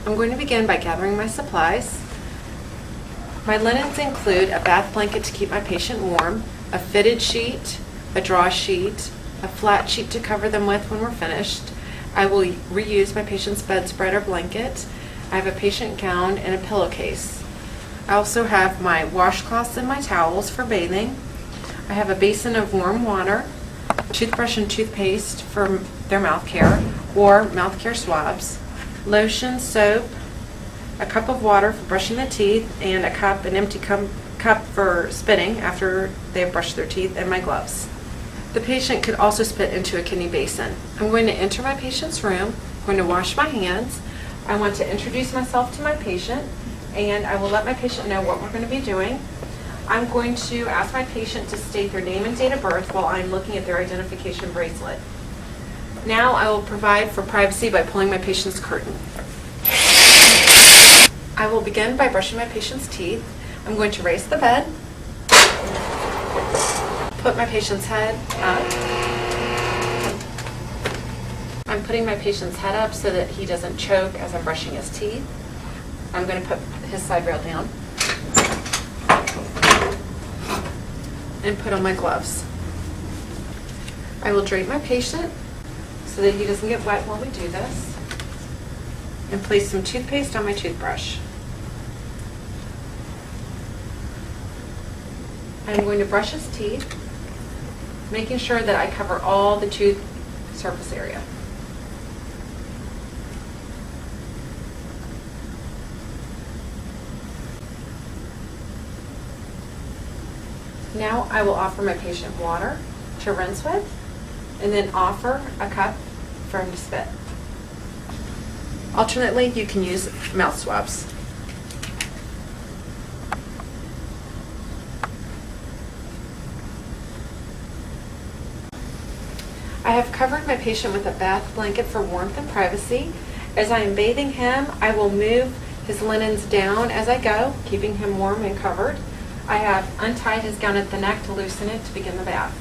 I'm going to begin by gathering my supplies. My linens include a bath blanket to keep my patient warm, a fitted sheet, a draw sheet, a flat sheet to cover them with when we're finished. I will reuse my patient's bedspread or blanket. I have a patient gown and a pillowcase. I also have my washcloths and my towels for bathing. I have a basin of warm water, toothbrush and toothpaste for their mouth care or mouth care swabs, lotion, soap, a cup of water for brushing the teeth, and an empty cup for spitting after they have brushed their teeth, and my gloves. The patient could also spit into a kidney basin. I'm going to enter my patient's room. I'm going to wash my hands. I want to introduce myself to my patient, and I will let my patient know what we're going to be doing. I'm going to ask my patient to state their name and date of birth while I'm looking at their identification bracelet. Now I will provide for privacy by pulling my patient's curtain. I will begin by brushing my patient's teeth. I'm going to raise the bed, put my patient's head up. I'm putting my patient's head up so that he doesn't choke as I'm brushing his teeth. I'm going to put his side rail down and put on my gloves. I will drape my patient so that he doesn't get wet while we do this, and place some toothpaste on my toothbrush. I'm going to brush his teeth, making sure that I cover all the tooth surface area. Now I will offer my patient water to rinse with, and then offer a cup for him to spit. Alternately, you can use mouth swabs. I have covered my patient with a bath blanket for warmth and privacy. As I am bathing him, I will move his linens down as I go, keeping him warm and covered. I have untied his gown at the neck to loosen it to begin the bath.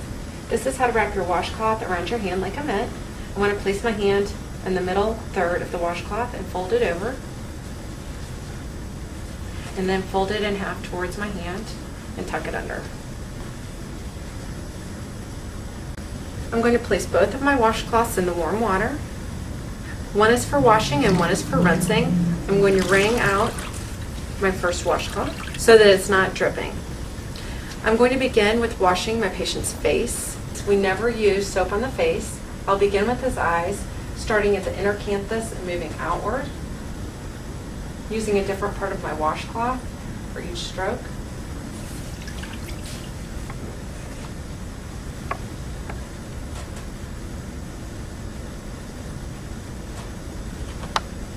This is how to wrap your washcloth around your hand like a mitt. I want to place my hand in the middle third of the washcloth and fold it over, and then fold it in half towards my hand and tuck it under. I'm going to place both of my washcloths in the warm water. One is for washing and one is for rinsing. I'm going to wring out my first washcloth so that it's not dripping. I'm going to begin with washing my patient's face. We never use soap on the face. I'll begin with his eyes, starting at the inner canthus and moving outward, using a different part of my washcloth for each stroke.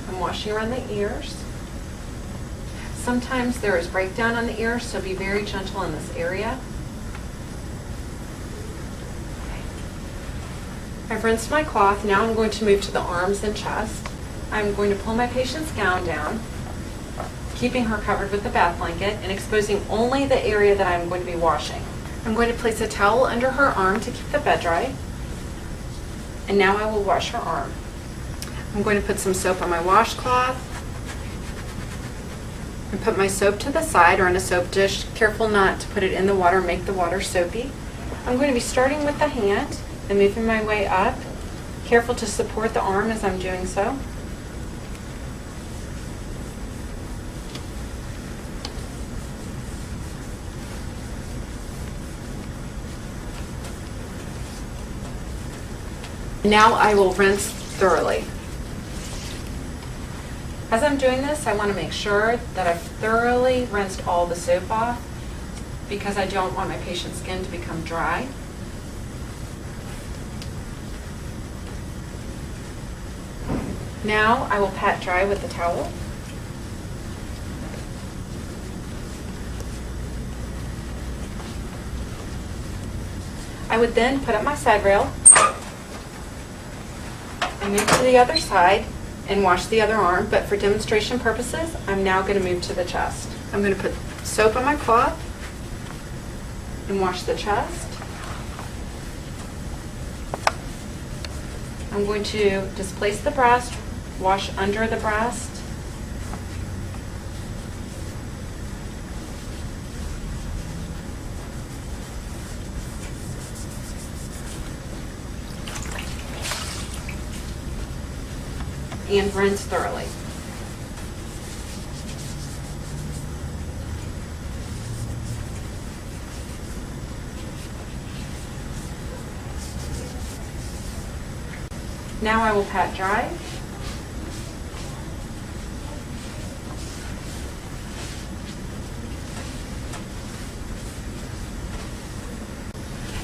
I'm washing around the ears. Sometimes there is breakdown on the ears, so be very gentle in this area. I've rinsed my cloth. Now I'm going to move to the arms and chest. I'm going to pull my patient's gown down, keeping her covered with the bath blanket and exposing only the area that I'm going to be washing. I'm going to place a towel under her arm to keep the bed dry. And now I will wash her arm. I'm going to put some soap on my washcloth and put my soap to the side or in a soap dish. Careful not to put it in the water, make the water soapy. I'm going to be starting with the hand and moving my way up. Careful to support the arm as I'm doing so. Now I will rinse thoroughly. As I'm doing this, I want to make sure that I've thoroughly rinsed all the soap off because I don't want my patient's skin to become dry. Now I will pat dry with the towel. I would then put up my side rail and move to the other side and wash the other arm, but for demonstration purposes, I'm now going to move to the chest. I'm going to put soap on my cloth and wash the chest. I'm going to displace the breast, wash under the breast, and rinse thoroughly. Now I will pat dry.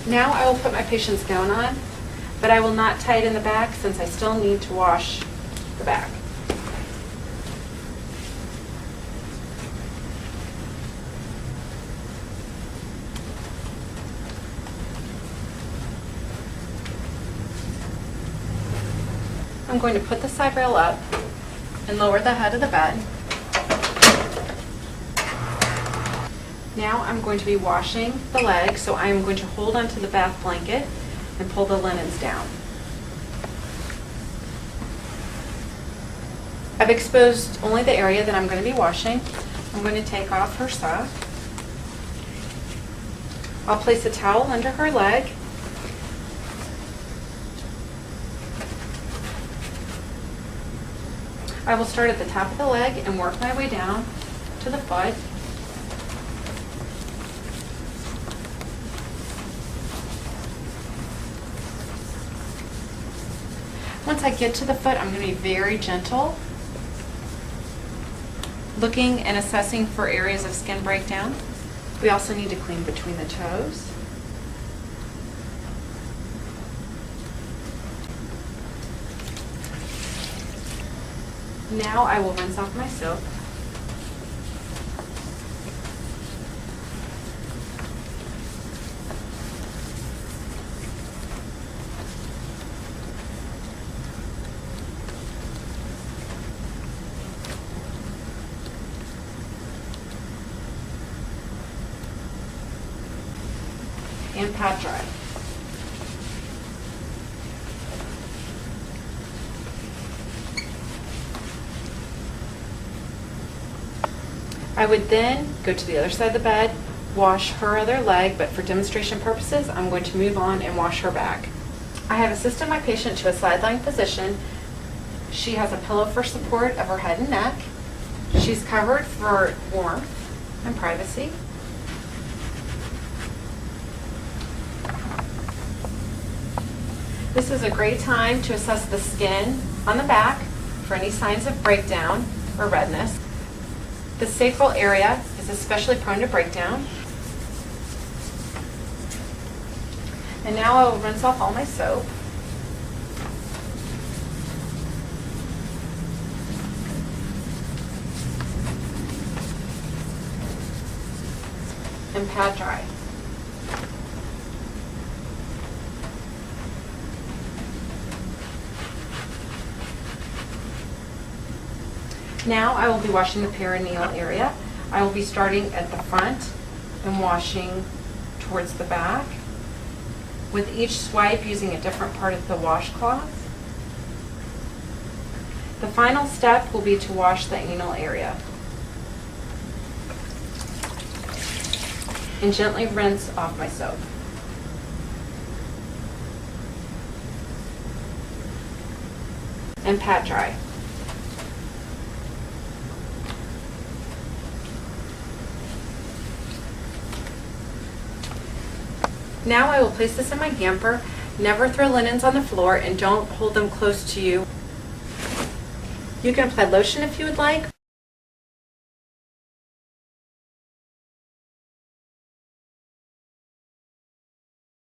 Now I will put my patient's gown on, but I will not tie it in the back since I still need to wash the back. I'm going to put the side rail up and lower the head of the bed. Now I'm going to be washing the leg, so I am going to hold onto the bath blanket and pull the linens down. I've exposed only the area that I'm going to be washing. I'm going to take off her sock. I'll place a towel under her leg. I will start at the top of the leg and work my way down to the foot. Once I get to the foot, I'm going to be very gentle, looking and assessing for areas of skin breakdown. We also need to clean between the toes. Now I will rinse off my soap. And pat dry. I would then go to the other side of the bed, wash her other leg, but for demonstration purposes, I'm going to move on and wash her back. I have assisted my patient to a side-lying position. She has a pillow for support of her head and neck. She's covered for warmth and privacy. This is a great time to assess the skin on the back for any signs of breakdown or redness. The sacral area is especially prone to breakdown. And now I will rinse off all my soap. And pat dry. Now I will be washing the perineal area. I will be starting at the front and washing towards the back, with each swipe using a different part of the washcloth. The final step will be to wash the anal area. And gently rinse off my soap. And pat dry. Now I will place this in my hamper. Never throw linens on the floor and don't hold them close to you. You can apply lotion if you would like.